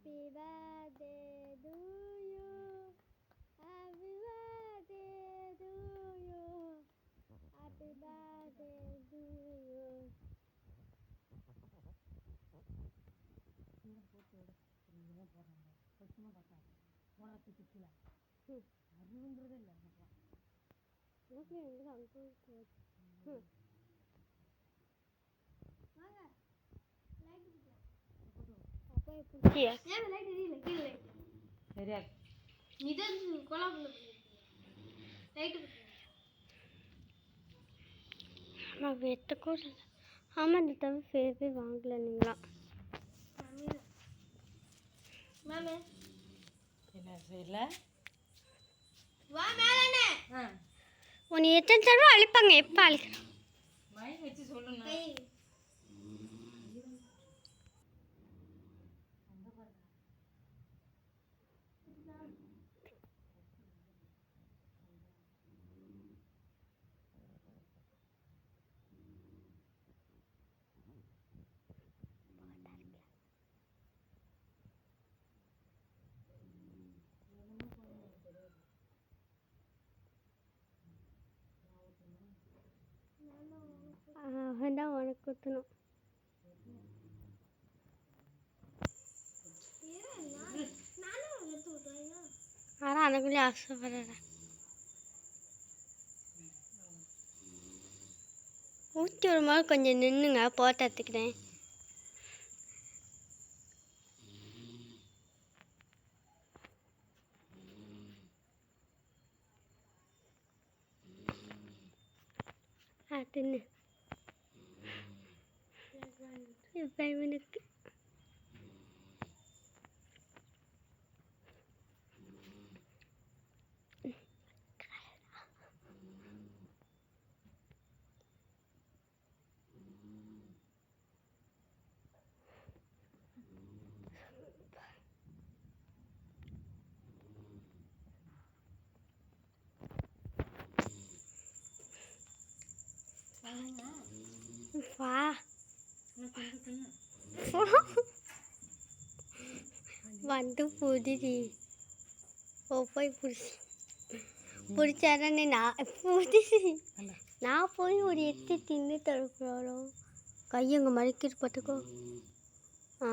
Happy birthday to you. Happy birthday to you. Happy birthday to you. நான் வெட்டக்கூட இல்லை. ஆமாம், இந்த தவிர ஃபேவே வாங்கலை நீங்களா? என்ன செய்யல உன்னை எத்தனை தடவை அழிப்பாங்க? எப்போ அழிக்கணும்? மைக் வச்சு சொல்லணும். அதான் உனக்கு குத்தணும். ஆனால் அதுக்குள்ளே ஆசைப்படுறேன். ஊற்றி ஒரு மாதிரி கொஞ்சம் நின்றுங்க, போட்டு எடுத்துக்கிறேன். தின்னு இவனுக்கு வா வந்து புடிடி. போய் பிடிச்சாதானே நான் புடிச்சு நான் போய் ஒரு எட்டு தின்னு தடுக்கிறோம். கையங்க மறைக்கிட்டு பட்டுக்கோ. ஆ